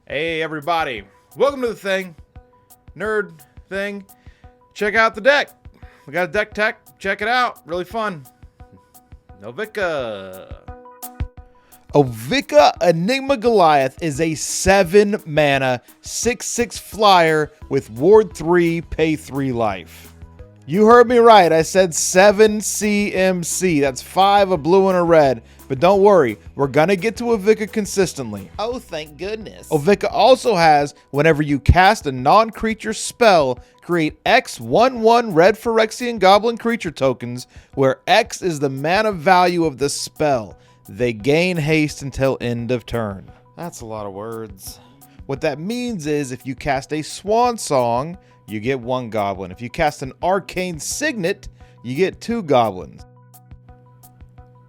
Hey everybody, welcome to the thing, nerd thing. Check out the deck. We got a deck tech, check it out, really fun. Ovika. Ovika Enigma Goliath is a 7 mana, 6/6 flyer with Ward 3, pay 3 life. You heard me right, I said 7 CMC, that's 5, a blue and a red. But don't worry, we're gonna get to Ovika consistently. Oh, thank goodness. Ovika also has, whenever you cast a non-creature spell, create X 1/1 red Phyrexian goblin creature tokens, where X is the mana value of the spell. They gain haste until end of turn. That's a lot of words. What that means is if you cast a Swan Song, you get 1 goblin. If you cast an Arcane Signet, you get 2 goblins.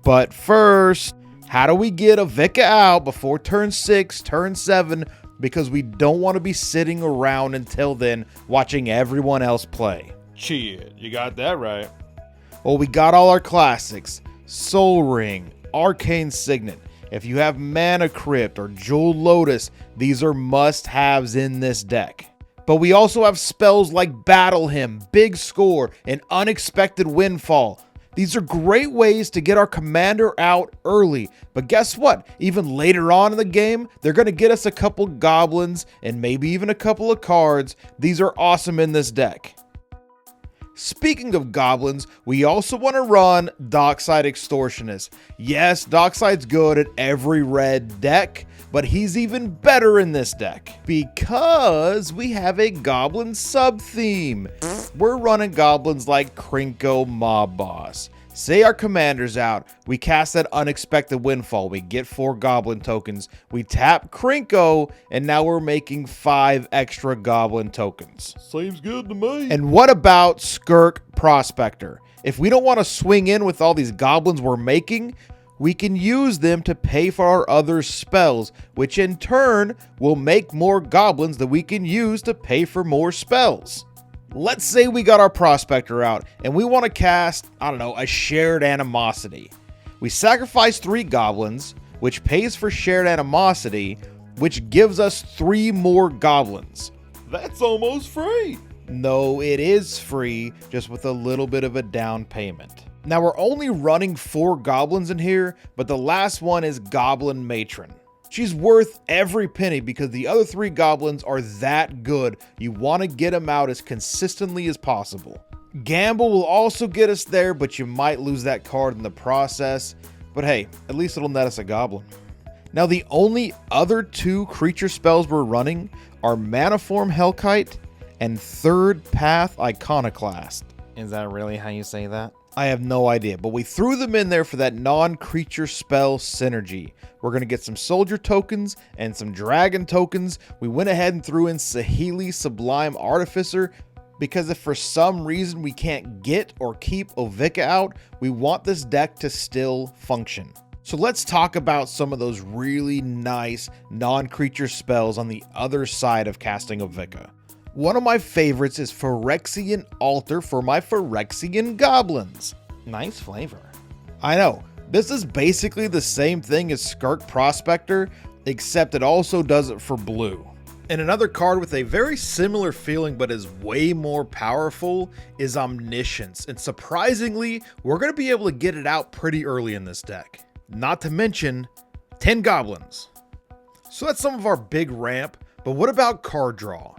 But first, how do we get Ovika out before turn 6, turn 7? Because we don't want to be sitting around until then watching everyone else play. Shit, you got that right. Well, we got all our classics. Soul Ring, Arcane Signet. If you have Mana Crypt or Jeweled Lotus, these are must-haves in this deck. But we also have spells like Battle Hymn, Big Score, and Unexpected Windfall. These are great ways to get our commander out early. But guess what? Even later on in the game, they're going to get us a couple goblins and maybe even a couple of cards. These are awesome in this deck. Speaking of goblins, we also want to run Dockside Extortionist. Yes, Dockside's good at every red deck, but he's even better in this deck because we have a goblin sub-theme. We're running goblins like Krinko Mob Boss. Say our commander's out, we cast that Unexpected Windfall, we get 4 goblin tokens, we tap Krinko, and now we're making 5 extra goblin tokens. Seems good to me. And what about Skirk Prospector? If we don't want to swing in with all these goblins we're making, we can use them to pay for our other spells, which in turn will make more goblins that we can use to pay for more spells. Let's say we got our Prospector out and we want to cast, I don't know, a Shared Animosity. We sacrifice 3 goblins, which pays for Shared Animosity, which gives us 3 more goblins. That's almost free. No, it is free, just with a little bit of a down payment. Now we're only running 4 goblins in here, but the last one is Goblin Matron. She's worth every penny because the other 3 goblins are that good. You want to get them out as consistently as possible. Gamble will also get us there, but you might lose that card in the process. But hey, at least it'll net us a goblin. Now the only other 2 creature spells we're running are Maniform Hellkite and Third Path Iconoclast. Is that really how you say that? I have no idea, but we threw them in there for that non-creature spell synergy. We're going to get some soldier tokens and some dragon tokens. We went ahead and threw in Saheeli Sublime Artificer because if for some reason we can't get or keep Ovika out, we want this deck to still function. So let's talk about some of those really nice non-creature spells on the other side of casting Ovika. One of my favorites is Phyrexian Altar for my Phyrexian goblins. Nice flavor. I know, this is basically the same thing as Skirk Prospector, except it also does it for blue. And another card with a very similar feeling but is way more powerful is Omniscience. And surprisingly, we're going to be able to get it out pretty early in this deck. Not to mention 10 goblins. So that's some of our big ramp, but what about card draw?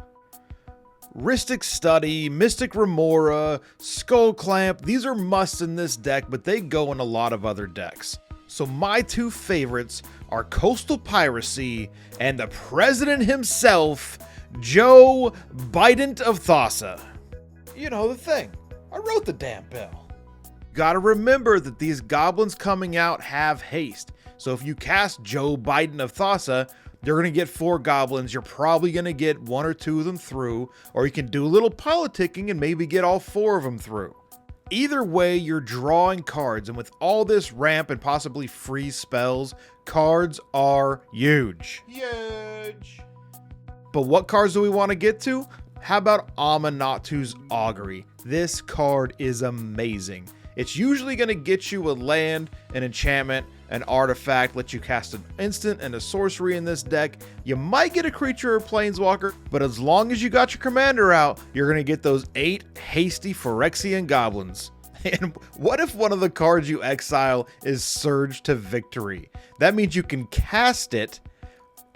Rhystic Study, Mystic Remora, Skull Clamp, these are musts in this deck, but they go in a lot of other decks. So my 2 favorites are Coastal Piracy and the president himself, Joe Biden of Thassa. You know the thing, I wrote the damn bill. Gotta remember that these goblins coming out have haste, so if you cast Joe Biden of Thassa, you're going to get 4 goblins. You're probably going to get 1 or 2 of them through, or you can do a little politicking and maybe get all 4 of them through. Either way, you're drawing cards, and with all this ramp and possibly free spells, cards are huge. Huge. But what cards do we want to get to? How about Amanatu's Augury? This card is amazing. It's usually going to get you a land, an enchantment, An artifact lets you cast an instant and a sorcery in this deck. You might get a creature or planeswalker, but as long as you got your commander out, you're going to get those 8 hasty Phyrexian goblins. And what if one of the cards you exile is Surge to Victory? That means you can cast it,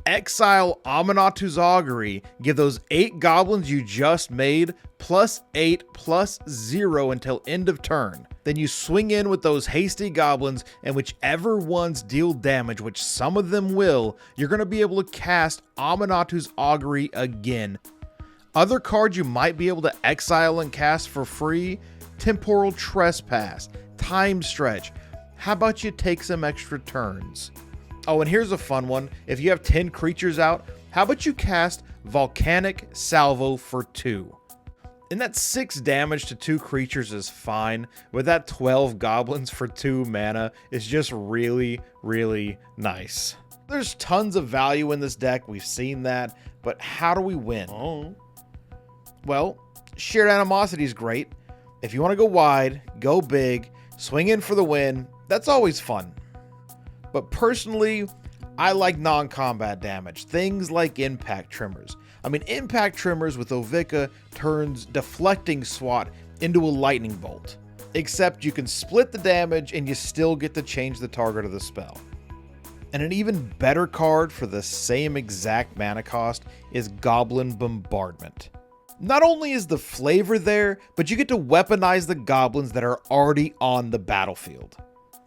exile Aminatu's Augury, give those 8 goblins you just made +8/+0 until end of turn. Then you swing in with those hasty goblins, and whichever ones deal damage, which some of them will, you're going to be able to cast Aminatu's Augury again. Other cards you might be able to exile and cast for free: Temporal Trespass, Time Stretch. How about you take some extra turns? Oh, and here's a fun one. If you have 10 creatures out, how about you cast Volcanic Salvo for 2? And that 6 damage to 2 creatures is fine, but that 12 goblins for 2 mana is just really, really nice. There's tons of value in this deck, we've seen that, but how do we win? Oh. Well, Shared Animosity is great. If you want to go wide, go big, swing in for the win, that's always fun. But personally, I like non-combat damage, things like Impact Trimmers. I mean, Impact Trimmers with Ovika turns Deflecting Swat into a Lightning Bolt. Except you can split the damage and you still get to change the target of the spell. And an even better card for the same exact mana cost is Goblin Bombardment. Not only is the flavor there, but you get to weaponize the goblins that are already on the battlefield.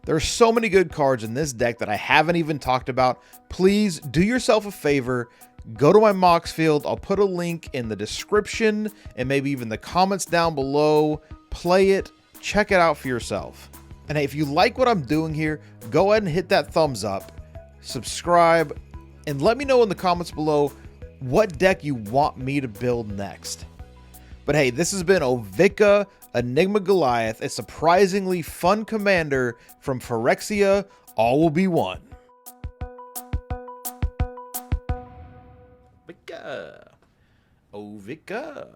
There are so many good cards in this deck that I haven't even talked about. Please do yourself a favor, go to my Mox Field. I'll put a link in the description and maybe even the comments down below. Play it, check it out for yourself. And hey, if you like what I'm doing here, go ahead and hit that thumbs up, subscribe, and let me know in the comments below what deck you want me to build next. But hey, this has been Ovika, Enigma Goliath, a surprisingly fun commander from Phyrexia. All will be one. Ovika. Ovika.